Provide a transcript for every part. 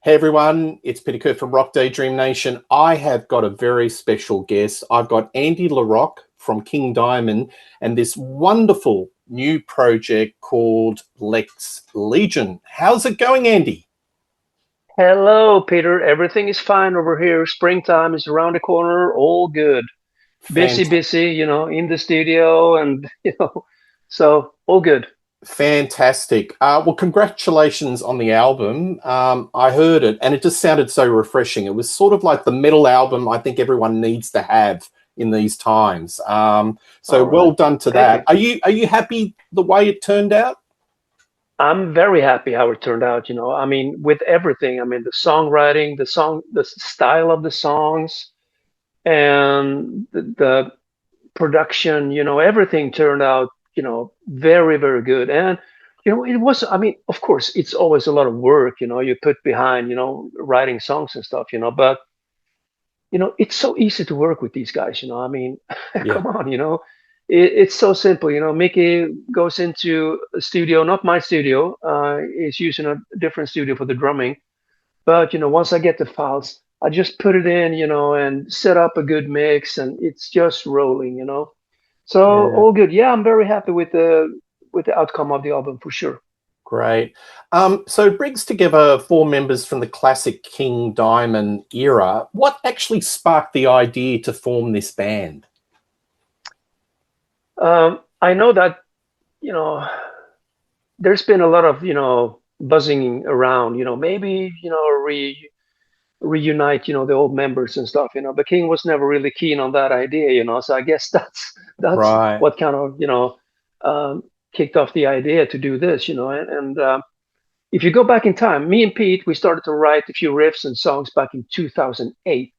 Hey everyone, it's Peter Kerr from Rock Daydream Nation. I have got a very special guest. I've got Andy LaRocque from King Diamond and this wonderful new project called Lex Legion. How's it going, Andy? Hello, Peter. Everything is fine over here. Springtime is around the corner. All good. Busy, Fant- busy, in the studio and, so all good. Fantastic. Well, congratulations on the album. I heard it and it just sounded so refreshing. It was sort of like the metal album I think everyone needs to have in these times. So All well right. done to Thank that. you. Are you happy the way it turned out? I'm very happy how it turned out, I mean, with everything. I mean, the songwriting, the style of the songs, and the production, everything turned out, very, very good. And, it was, I mean, of course, it's always a lot of work, you put behind, writing songs and stuff, but it's so easy to work with these guys, I mean, Yeah. come on, it's so simple, Mickey goes into a studio, not my studio, he's using a different studio for the drumming, but, once I get the files, I just put it in, and set up a good mix and it's just rolling, so Yeah. all good. Yeah, I'm very happy with the outcome of the album for sure. Great. So it brings together four members from the classic King Diamond era. What actually sparked the idea to form this band? I know that, you know, there's been a lot of, buzzing around, maybe, reunite, the old members and stuff, but King was never really keen on that idea, so I guess that's Right. what kind of, um, kicked off the idea to do this, and if you go back in time, me and Pete, we started to write a few riffs and songs back in 2008.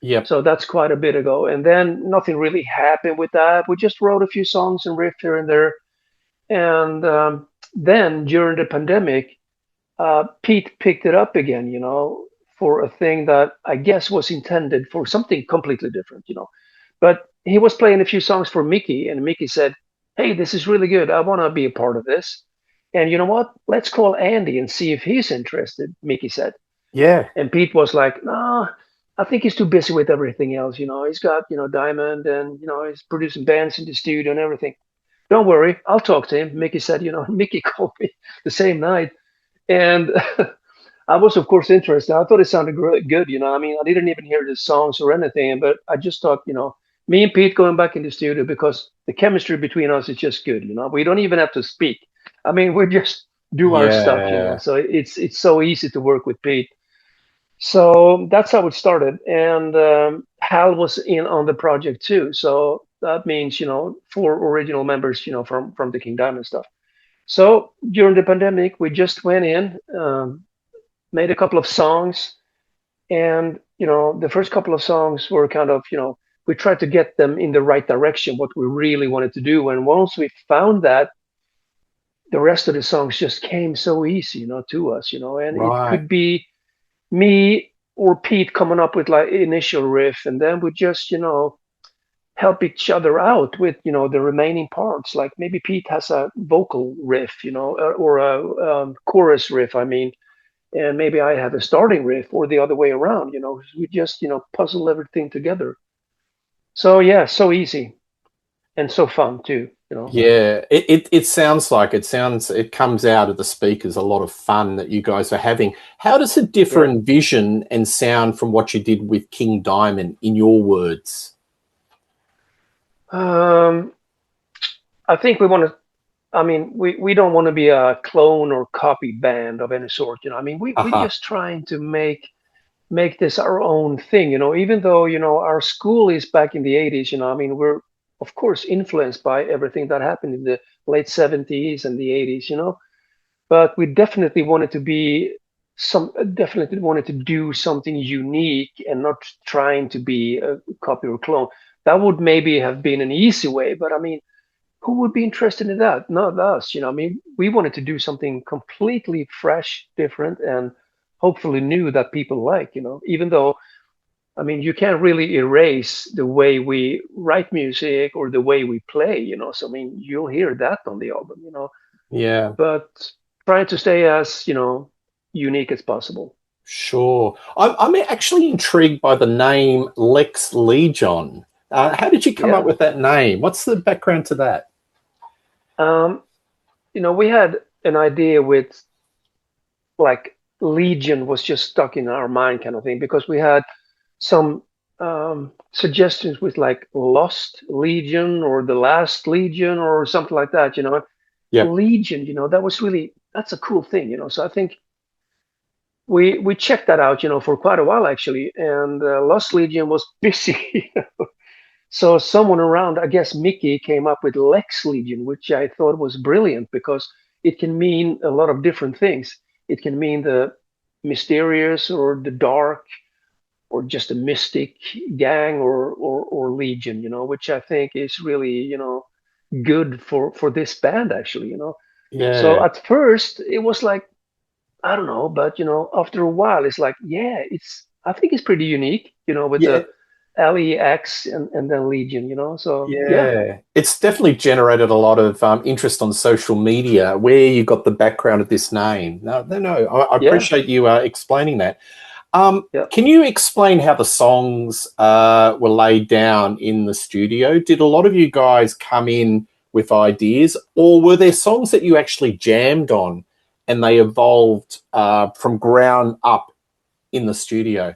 Yep. So that's quite a bit ago. And then nothing really happened with that. We just wrote a few songs and riff here and there. And then during the pandemic, Pete picked it up again, for a thing that I guess was intended for something completely different, But he was playing a few songs for Mickey, and Mickey said, "Hey, this is really good. I want to be a part of this." And you know what? Let's call Andy and see if he's interested, Mickey said. Yeah. And Pete was like, "No, I think he's too busy with everything else. He's got, Diamond and, he's producing bands in the studio and everything. Don't worry, I'll talk to him." Mickey said, Mickey called me the same night. And I was, of course, interested. I thought it sounded good. I mean, I didn't even hear the songs or anything, but I just thought, me and Pete going back in the studio because the chemistry between us is just good. We don't even have to speak. I mean, we just do our stuff. Yeah. So it's so easy to work with Pete. So that's how it started. And Hal was in on the project too. So that means, four original members, from the King Diamond stuff. So during the pandemic, we just went in, made a couple of songs, and the first couple of songs were kind of, we tried to get them in the right direction, what we really wanted to do. And once we found that, the rest of the songs just came so easy, to us, and it Right. could be me or Pete coming up with like initial riff, and then we just, help each other out with, the remaining parts. Like maybe Pete has a vocal riff, or a chorus riff, I mean, and maybe I have a starting riff or the other way around, we just, puzzle everything together. So yeah, so easy and so fun too. Yeah. It sounds like it comes out of the speakers a lot of fun that you guys are having. How does it differ Yeah. in vision and sound from what you did with King Diamond in your words? Um, I think we want to. I mean, we don't want to be a clone or copy band of any sort. I mean, we're Aha. just trying to make this our own thing. Even though our school is back in the 80s. I mean, we're of course influenced by everything that happened in the late 70s and the 80s. But we definitely wanted to do something unique and not trying to be a copy or clone. That would maybe have been an easy way, but I mean, who would be interested in that? Not us. I mean, we wanted to do something completely fresh, different, and hopefully new that people like. Even though, I mean, you can't really erase the way we write music or the way we play. So I mean, you'll hear that on the album. Yeah. But trying to stay as unique as possible. Sure. I'm actually intrigued by the name Lex Legion. How did you come up Yeah. with that name? What's the background to that? Um, we had an idea with like Legion was just stuck in our mind kind of thing because we had some suggestions with like Lost Legion or The Last Legion or something like that, Yep. Legion, that was really that's a cool thing, So I think we checked that out, for quite a while actually, and Lost Legion was busy. So someone around, I guess Mickey, came up with Lex Legion, which I thought was brilliant because it can mean a lot of different things. It can mean the mysterious or the dark or just a mystic gang or legion, which I think is really, good for this band actually, So Yeah. at first it was like, I don't know, but after a while it's like, yeah, I think it's pretty unique, with Yeah. the LEX and then Legion, So yeah, Yeah. It's definitely generated a lot of interest on social media where you got the background of this name. No, no, no. I yeah, appreciate you explaining that. yeah. Can you explain how the songs were laid down in the studio? Did a lot of you guys come in with ideas, or were there songs that you actually jammed on and they evolved from ground up in the studio?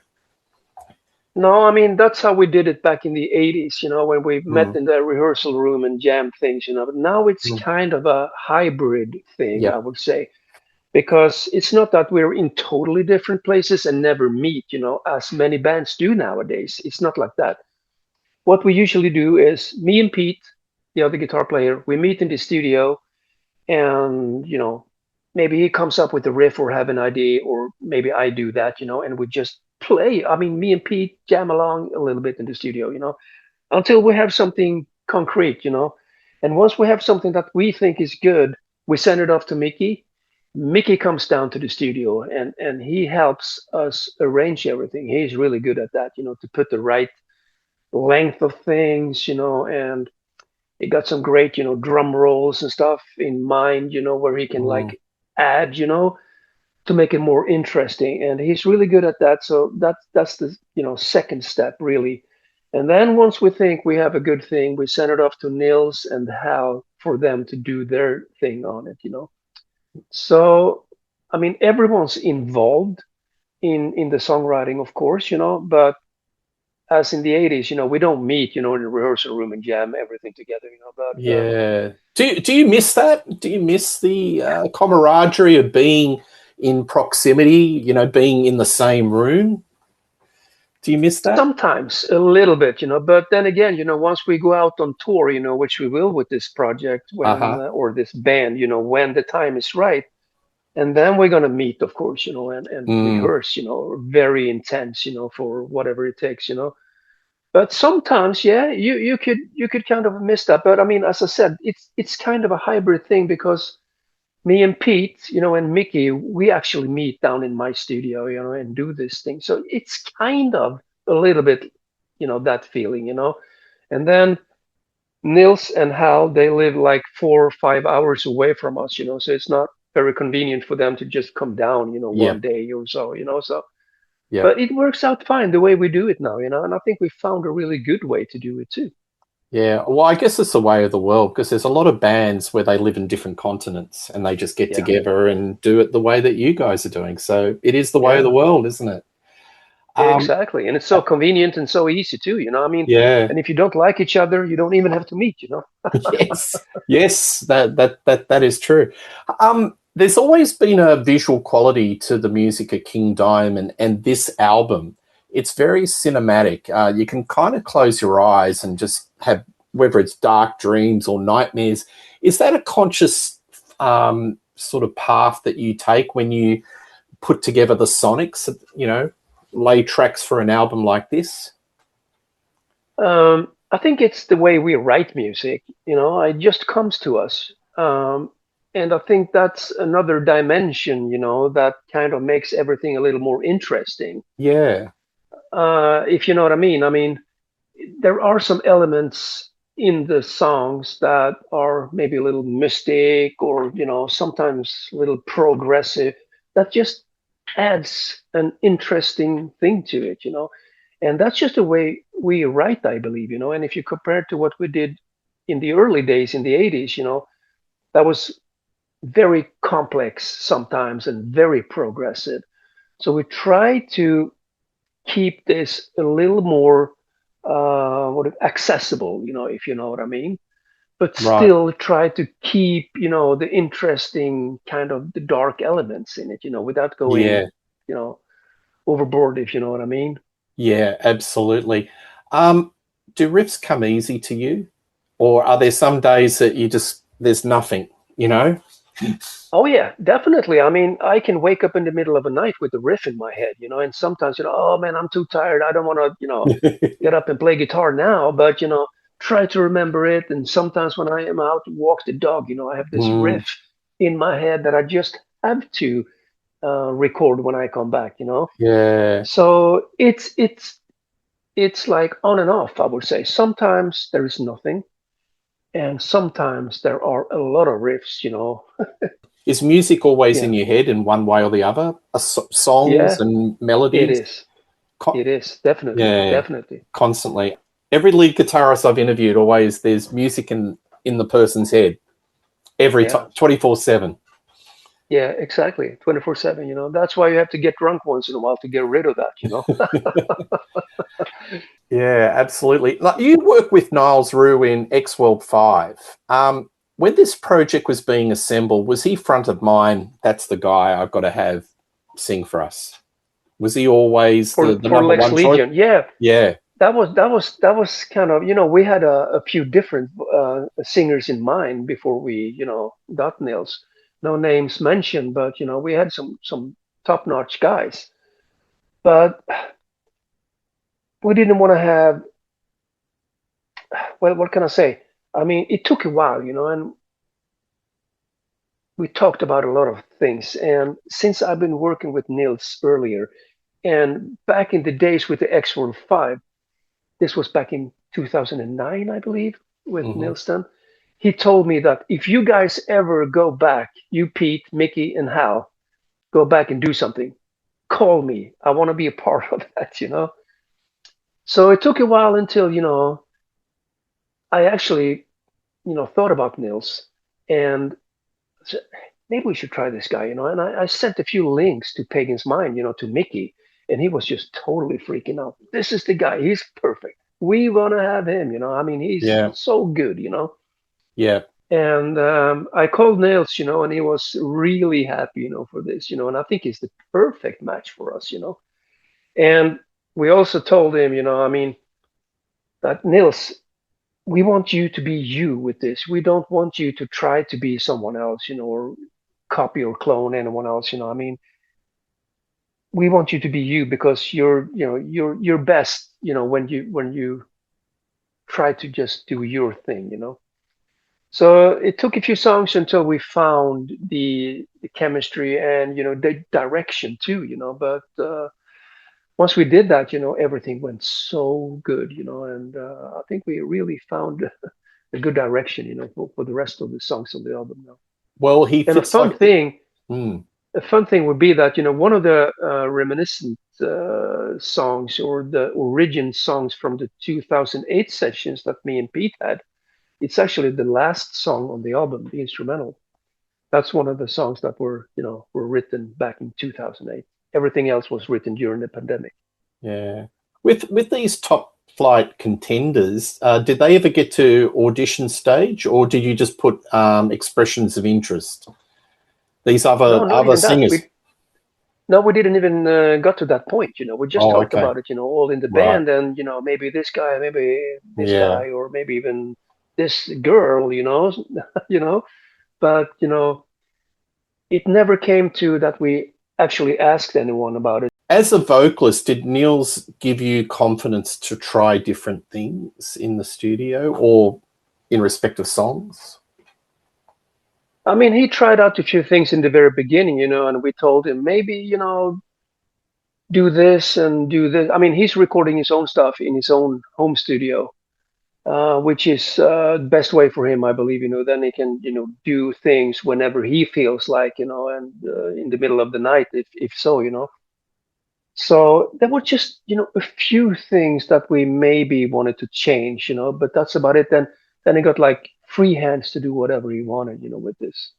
No, I mean that's how we did it back in the 80s, when we met Mm, in the rehearsal room and jammed things, But now it's mm, kind of a hybrid thing, I yep. would say, because it's not that we're in totally different places and never meet, as many bands do nowadays. It's not like that. What we usually do is me and Pete, the other guitar player, we meet in the studio and, maybe he comes up with a riff or have an idea, or maybe I do that, and we just play. I mean, me and Pete jam along a little bit in the studio, until we have something concrete, And once we have something that we think is good, we send it off to Mickey. Mickey comes down to the studio and he helps us arrange everything. He's really good at that, to put the right length of things, and he got some great, drum rolls and stuff in mind, where he can Mm, like add, to make it more interesting. And he's really good at that. So that's the second step really. And then once we think we have a good thing, we send it off to Nils and Hal for them to do their thing on it. So I mean everyone's involved in the songwriting, of course, but as in the 80s, we don't meet, in the rehearsal room and jam everything together, But yeah. Do you miss that? Do you miss the camaraderie of being in proximity? Being in the same room. Do you miss that? sometimes a little bit, but then again, once we go out on tour, which we will with this project Uh when, huh. or this band, when the time is right, and then we're going to meet, of course, and Mm, rehearse, very intense, for whatever it takes, But sometimes, yeah, you could kind of miss that. But I mean, as I said, it's kind of a hybrid thing because me and Pete, and Mickey, we actually meet down in my studio, and do this thing. So it's kind of a little bit, that feeling, And then Nils and Hal, they live like 4 or 5 hours away from us, So it's not very convenient for them to just come down, one yep. day or so, So, Yep. but it works out fine the way we do it now, And I think we found a really good way to do it too. Yeah. Well, I guess it's the way of the world because there's a lot of bands where they live in different continents and they just get Yeah, together and do it the way that you guys are doing. So it is the way of the yeah. world, isn't it? Um, Exactly. And it's so convenient and so easy too, I mean, yeah. and if you don't like each other, you don't even have to meet. Yes. Yes. That is true. There's always been a visual quality to the music of King Diamond and this album. It's very cinematic. You can kind of close your eyes and just have whether it's dark dreams or nightmares. Is that a conscious sort of path that you take when you put together the sonics? Lay tracks for an album like this. I think it's the way we write music, it just comes to us. And I think that's another dimension, that kind of makes everything a little more interesting. Yeah. If you know what I mean. I mean, there are some elements in the songs that are maybe a little mystic or sometimes a little progressive that just adds an interesting thing to it, and that's just the way we write, I believe, and if you compare it to what we did in the early days in the 80s, that was very complex sometimes and very progressive. So we try to keep this a little more accessible, if you know what I mean, but Right. still try to keep, the interesting kind of the dark elements in it, without going, Yeah. you know, overboard, if you know what I mean. Yeah, absolutely. Do riffs come easy to you? Or are there some days that you just, there's nothing, you know? Oh yeah, definitely. I mean, I can wake up in the middle of a night with a riff in my head, and sometimes, oh man, I'm too tired. I don't want to, get up and play guitar now, but try to remember it. And sometimes when I am out walk the dog, I have this Mm, riff in my head that I just have to record when I come back. yeah. So it's like on and off, I would say. Sometimes there is nothing, and sometimes there are a lot of riffs. Is music always in Yeah, your head in one way or the other? Songs yeah, and it melodies? is. Co- It is definitely, yeah, definitely. constantly. Every lead guitarist I've interviewed, always there's music in the person's head every time, Yeah, 24/7. yeah, exactly. 24/7. That's why you have to get drunk once in a while to get rid of that. Yeah, absolutely. Like you work with Niles Rue in X World 5. When this project was being assembled, was he front of mind? That's the guy I've got to have sing for us. Was he always the For number Lex one choice? Legion, yeah, Yeah. that was kind of, we had a few different singers in mind before we got Nils. No names mentioned, but we had some top notch guys. But we didn't want to have, well, what can I say? I mean, it took a while, and we talked about a lot of things. And since I've been working with Nils earlier, and back in the days with the X World 5, this was back in 2009, I believe, with Hmm. Nilsson. He told me that if you guys ever go back, you, Pete, Mickey, and Hal, go back and do something, call me. I want to be a part of that. So it took a while until, I actually, thought about Nils and said, maybe we should try this guy, And I sent a few links to Pagan's Mind, to Mickey, and he was just totally freaking out. This is the guy. He's perfect. We want to have him. I mean, he's Yeah. so good. Yeah. And I called Nails, and he was really happy, for this, and I think he's the perfect match for us. And we also told him, I mean, that Nils, we want you to be you with this. We don't want you to try to be someone else, or copy or clone anyone else. I mean, we want you to be you because you're best, when you try to just do your thing. So it took a few songs until we found the chemistry and the direction too. But once we did that, everything went so good. And I think we really found a good direction, for the rest of the songs on the album now. Well, he And fits like. Mm, a fun thing would be that one of the reminiscent songs or the origin songs from the 2008 sessions that me and Pete had. It's actually the last song on the album, the instrumental. That's one of the songs that were written back in 2008. Everything else was written during the pandemic. yeah. With these top flight contenders, did they ever get to audition stage, or did you just put expressions of interest? These No, not other even that. singers. We didn't even got to that point. We just Oh, talked okay. about it. All in the Right. band, and maybe this guy, maybe this Yeah. guy, or maybe even this girl. you know. But it never came to that we actually asked anyone about it. As a vocalist, did Niels give you confidence to try different things in the studio or in respect of songs? I mean, he tried out a few things in the very beginning, and we told him maybe, do this and do this. I mean, he's recording his own stuff in his own home studio, which is the best way for him, I believe. Then he can do things whenever he feels like, and in the middle of the night, if so. So there were just a few things that we maybe wanted to change, but that's about it. Then he got like free hands to do whatever he wanted, with this.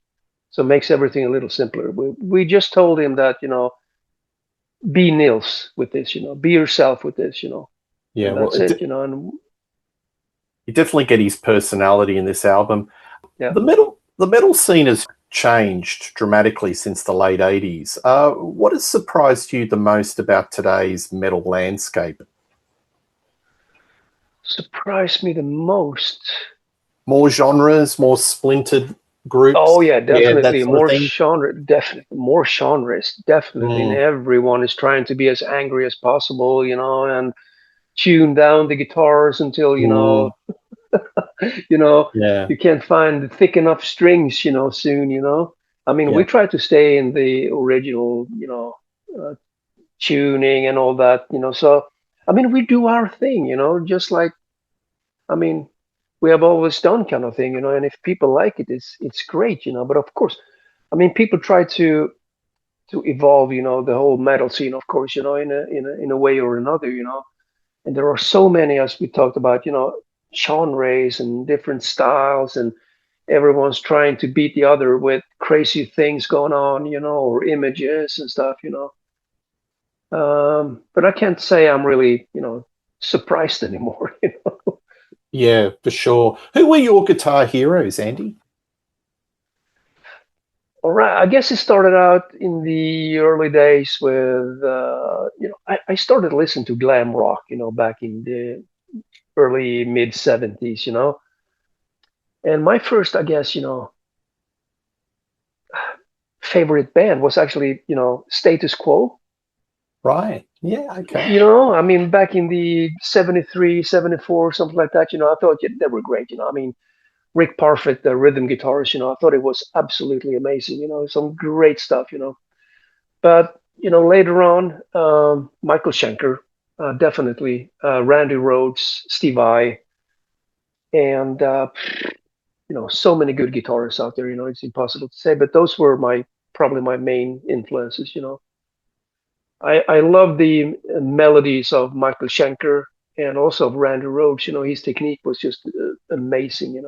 So it makes everything a little simpler. We just told him that, be Nils with this, be yourself with this, Yeah, and well, that's it, and you definitely get his personality in this album. yeah. The metal scene has changed dramatically since the late 80s. What has surprised you the most about today's metal landscape? Surprised me the most. More genres, more splintered Oh groups? yeah, Yeah, that definitely sort of more thing. genre, definitely more genres, definitely, and Mm, everyone is trying to be as angry as possible, and tune down the guitars until mm, you know yeah, you can't find thick enough strings, soon. I mean, yeah, we try to stay in the original, uh, tuning and all that, so I mean, we do our thing, just like, I mean, we have always done, kind of thing, and if people like it, it's great, but of course, I mean, people try to evolve, the whole metal scene, of course, in a way or another, and there are so many, as we talked about, genres and different styles, and everyone's trying to beat the other with crazy things going on, or images and stuff, but I can't say I'm really, surprised anymore. yeah, for sure. Who were your guitar heroes, Andy? All right, I guess it started out in the early days with, I started listening to glam rock, back in the early mid 70s, and my first, I guess, favorite band was actually, Status Quo. Right. Yeah, okay. I mean, back in the 73, 74, something like that, I thought, yeah, they were great, I mean, Rick Parfitt, the rhythm guitarist, I thought it was absolutely amazing, some great stuff, But, later on, Michael Schenker, definitely, Randy Rhoads, Steve Vai, and, so many good guitarists out there, it's impossible to say, but those were probably my main influences, I love the melodies of Michael Schenker and also of Randy Rhoads. His technique was just amazing.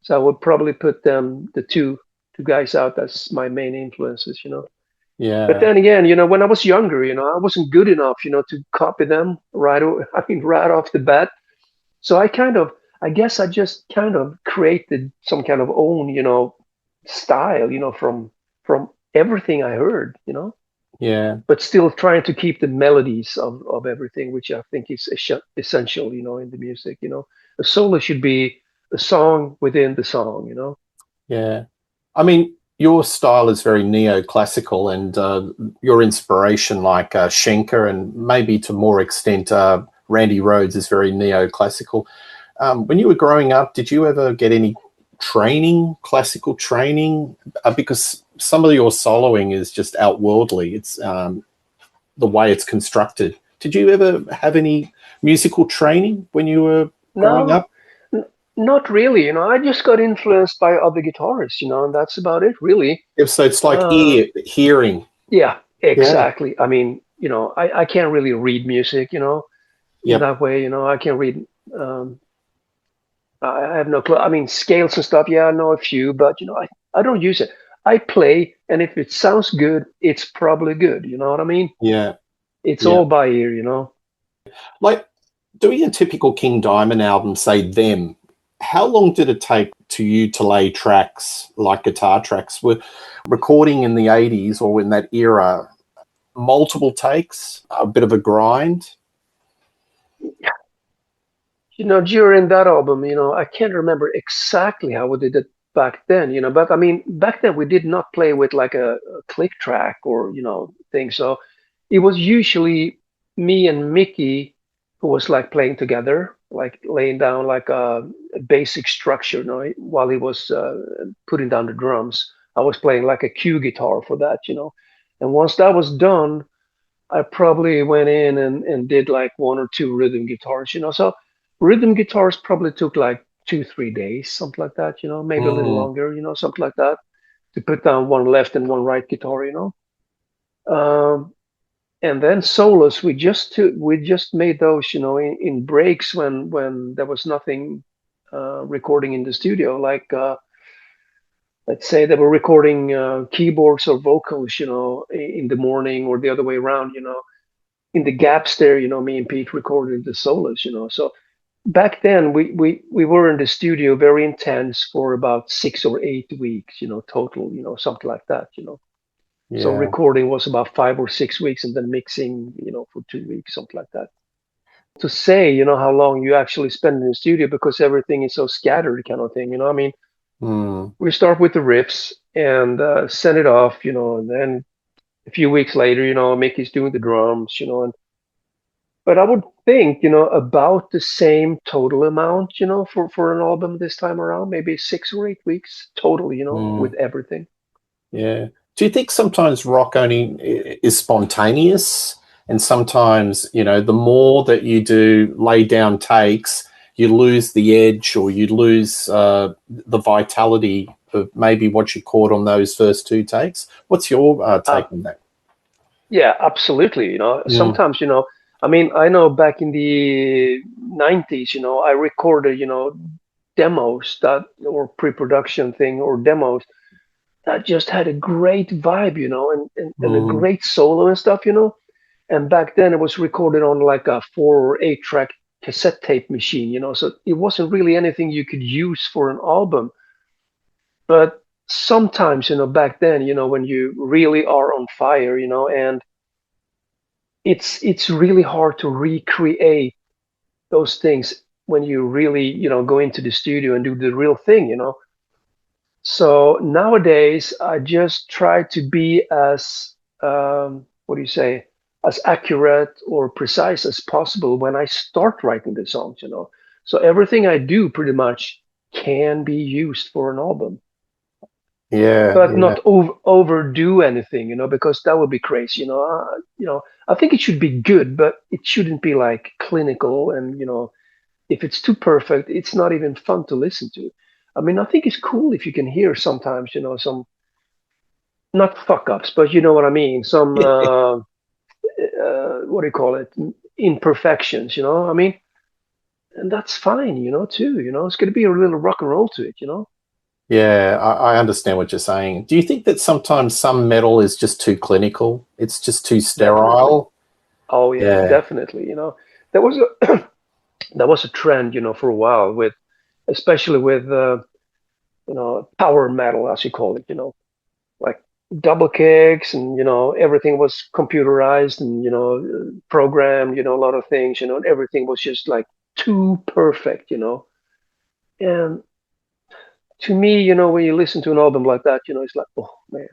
So I would probably put them, the two guys, out as my main influences. But Yeah. then again, when I was younger, I wasn't good enough, to copy them right. I mean, right off the bat. So I guess I just kind of created some kind of own, style, from everything I heard. Yeah. But still trying to keep the melodies of everything, which I think is essential, in the music. A solo should be a song within the song. Yeah. I mean, your style is very neoclassical, and your inspiration, like Schenker, and maybe to more extent, Randy Rhoads, is very neoclassical. When you were growing up, did you ever get any training, classical training? Because some of your soloing is just outworldly. It's the way it's constructed. Did you ever have any musical training when you were growing No, up? not really. I just got influenced by other guitarists. And that's about it, really. If so, it's like Uh, hearing. yeah, Yeah. exactly. I mean, I can't really read music, in Yep. that way. I can't read. Um, I have no clue. I mean, scales and stuff. Yeah, I know a few, but I don't use it. I play, and if it sounds good, it's probably good. You know what I mean? Yeah. It's Yeah. all by ear. Like doing a typical King Diamond album, say them, how long did it take to you to lay tracks like guitar tracks? Were recording in the 80s or in that era multiple takes, a bit of a grind? During that album, I can't remember exactly how we did it back then. But I mean, back then we did not play with like a click track or thing. So it was usually me and Mickey who was like playing together, like laying down like a basic structure, while he was putting down the drums. I was playing like a cue guitar for that. And once that was done, I probably went in and did like one or two rhythm guitars. So Rhythm guitars probably took like 2, 3 days, something like that, maybe a little Mm. longer, something like that, to put down one left and one right guitar, and then solos, we just made those, in breaks when there was nothing recording in the studio. Like let's say they were recording keyboards or vocals, in the morning or the other way around, in the gaps there, me and Pete recorded the solos, So back then we were in the studio very intense for about 6 or 8 weeks, total, something like that, So Yeah. recording was about 5 or 6 weeks, and then mixing, for 2 weeks, something like that. To say, how long you actually spend in the studio because everything is so scattered, kind of thing. I mean, Mm. we start with the riffs and send it off, and then a few weeks later, Mickey's doing the drums, and but I would think, about the same total amount, for an album this time around, maybe 6 or 8 weeks total, with Mm. everything. Yeah. Do you think sometimes rock only is spontaneous, and sometimes, the more that you do lay down takes, you lose the edge, or you lose the vitality of maybe what you caught on those first two takes? What's your Uh, take on that? yeah, absolutely. Mm. Sometimes, I mean, I know back in the 90s, I recorded, demos that or pre-production thing or demos that just had a great vibe, and a Mm. great solo and stuff, And back then it was recorded on like a 4 or 8 track cassette tape machine, so it wasn't really anything you could use for an album. But sometimes, back then, when you really are on fire, and it's really hard to recreate those things when you really, go into the studio and do the real thing, So nowadays, I just try to be as, what do you say, as accurate or precise as possible when I start writing the songs, So everything I do pretty much can be used for an album, Yeah, but yeah. not overdo anything, because that would be crazy, I think it should be good, but it shouldn't be like clinical and, if it's too perfect, it's not even fun to listen to. I mean, I think it's cool if you can hear sometimes, some not fuck ups, but you know what I mean. Some what do you call it? Imperfections, I mean, and that's fine, too. It's going to be a little rock and roll to it, Yeah, I understand what you're saying. Do you think that sometimes some metal is just too clinical? It's just too Definitely. sterile? Oh yeah, Yeah. definitely. There was a there was a trend, for a while with, especially with power metal, as you call it, like double kicks, and everything was computerized and programmed, a lot of things, and everything was just like too perfect, and to me, when you listen to an album like that, it's like, oh man.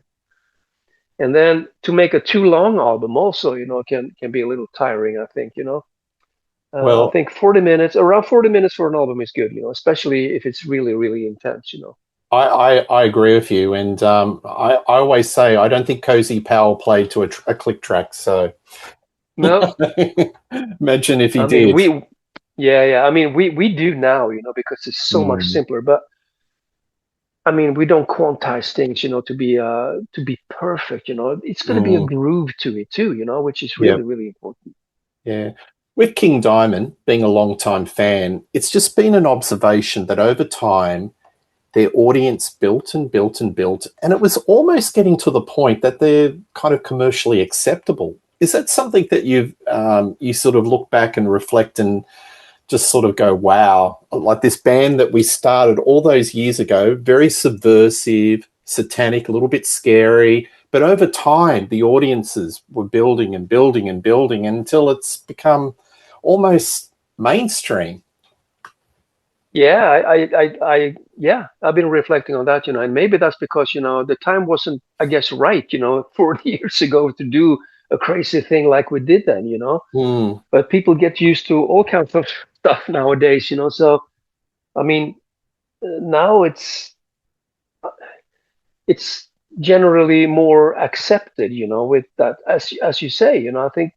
And then to make a too long album also, can be a little tiring, I think, I Well, think 40 minutes, around 40 minutes for an album is good, especially if it's really, really intense, I agree with you. And I always say I don't think Cozy Powell played to a click track. So No, imagine if he I mean, did. yeah. I mean, we do now, because it's so much Mm. simpler. But I mean, we don't quantize things, to be perfect. It's going to be a Mm. groove to it too, which is Yeah. really, really important. Yeah. With King Diamond, being a long-time fan, it's just been an observation that over time, their audience built and built and built, and it was almost getting to the point that they're kind of commercially acceptable. Is that something that you sort of look back and reflect and just sort of go, wow, like this band that we started all those years ago, very subversive, satanic, a little bit scary. But over time, the audiences were building and building and building until it's become almost mainstream. Yeah, yeah, I've been reflecting on that, and maybe that's because, the time wasn't, I guess, right, 40 years ago to do a crazy thing like we did then, Mm. but people get used to all kinds of stuff nowadays, so I mean, now it's generally more accepted, with that, as you say, I think,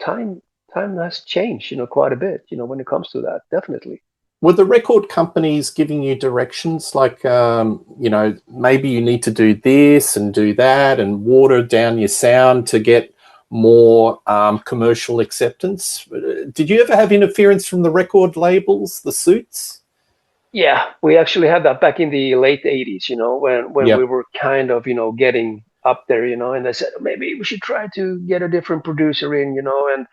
time time has changed, quite a bit, when it comes to that, definitely. Were the record companies giving you directions like, maybe you need to do this and do that and water down your sound to get more commercial acceptance? Did you ever have interference from the record labels, the suits? Yeah, we actually had that back in the late 80s, when we Yep. were kind of, getting up there, and they said maybe we should try to get a different producer in, and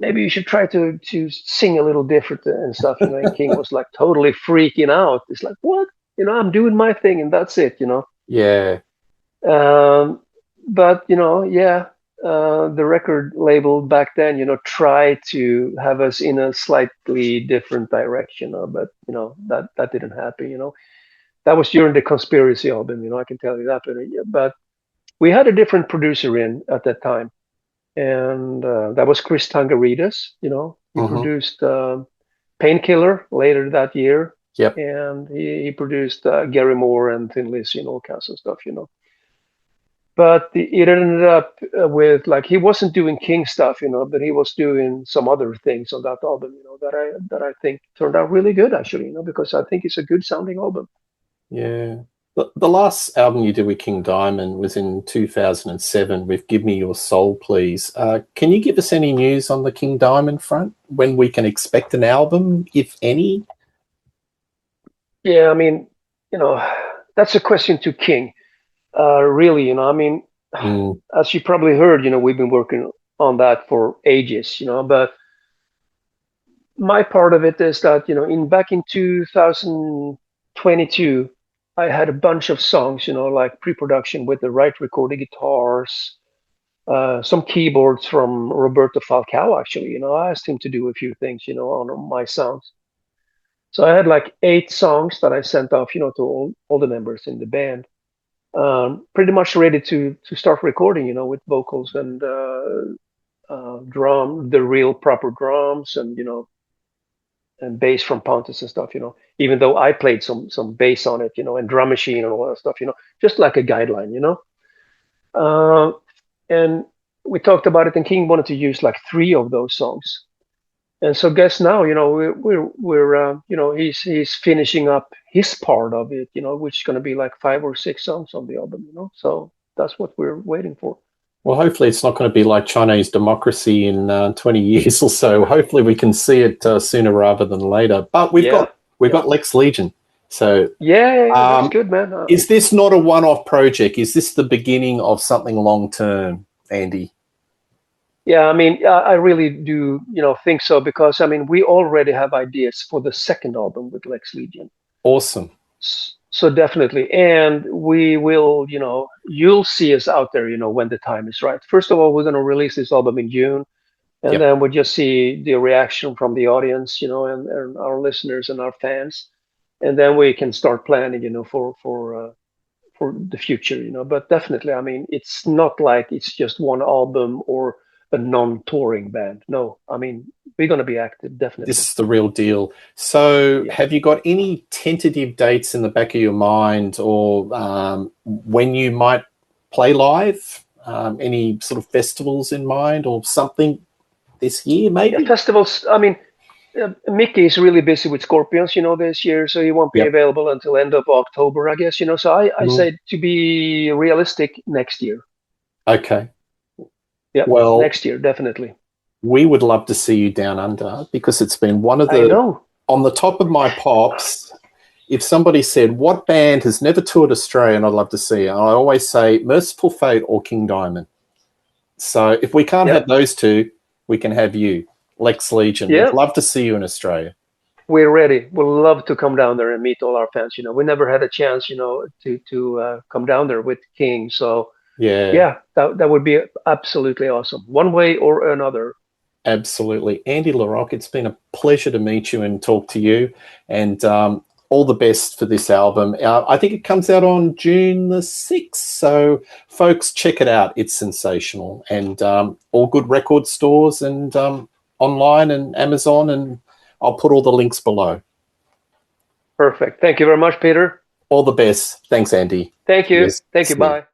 maybe you should try to sing a little different and stuff, and King was like totally freaking out. It's like, what? I'm doing my thing and that's it. Yeah. Um, but yeah, the record label back then, tried to have us in a slightly different direction, but that didn't happen. That was during the Conspiracy album. I can tell you that. But we had a different producer in at that time, and that was Chris Tangarides. He Hmm. produced Painkiller later that year, Yep. and he produced Gary Moore and Thin Lizzy and all kinds of stuff. But it ended up with like he wasn't doing King stuff, but he was doing some other things on that album, that I think turned out really good actually, because I think it's a good sounding album. Yeah. The last album you did with King Diamond was in 2007 with Give Me Your Soul, Please. Can you give us any news on the King Diamond front? When we can expect an album, if any? Yeah, I mean, you know, that's a question to King. Really, Mm, as you probably heard, we've been working on that for ages, but my part of it is that, in back in 2022, I had a bunch of songs, like pre-production with the right recorded guitars, some keyboards from Roberto Falcao, actually. I asked him to do a few things, on my sounds. So I had like 8 songs that I sent off, to all the members in the band, pretty much ready to start recording, with vocals and the real proper drums, and bass from Pontus and stuff. Even though I played some bass on it, and drum machine and all that stuff, just like a guideline. Uh, and we talked about it, and King wanted to use like 3 of those songs. And so guess now, he's finishing up his part of it, which is going to be like 5 or 6 songs on the album. So that's what we're waiting for. well, hopefully it's not going to be like Chinese democracy in 20 years or so. Hopefully we can see it sooner rather than later. But we've Yeah, got we've yeah, got Lex Legion. So yeah. That's um, good, man. is this not a one-off project? Is this the beginning of something long-term, Andy? Yeah, I mean, I really do, think so, because I mean, we already have ideas for the second album with Lex Legion. Awesome. So definitely, and we will, you'll see us out there, when the time is right. First of all, we're going to release this album in June, and Yep. then we'll just see the reaction from the audience, and our listeners and our fans, and then we can start planning, for the future, But definitely, I mean, it's not like it's just one album or a non-touring band. No, I mean, we're going to be active, This definitely. is the real deal. So, Yeah. have you got any tentative dates in the back of your mind, or when you might play live? Any sort of festivals in mind, or something this year, Yeah, maybe? festivals. I mean, Mickey is really busy with Scorpions, this year, so he won't be Yep. available until end of October, I guess, So I Mm, say, to be realistic, next year. okay. Yeah, Well, next year, definitely. we would love to see you down under because it's been one of I the know. on the top of my pops. If somebody said what band has never toured Australia and I'd love to see it, I always say Merciful Fate or King Diamond. So if we can't Yeah, have those two, we can have you, Lex Legion. We'd yeah. love to see you in Australia. We're ready. We'd love to come down there and meet all our fans. We never had a chance, to come down there with King. So Yeah, yeah, that would be absolutely awesome, one way or another. absolutely. Andy LaRocque, it's been a pleasure to meet you and talk to you. And all the best for this album. I think it comes out on June the 6th. So, folks, check it out. It's sensational. And all good record stores and online and Amazon. And I'll put all the links below. Perfect. Thank you very much, Peter. All the best. Thanks, Andy. Thank you. Yes. Thank you. See you. Bye.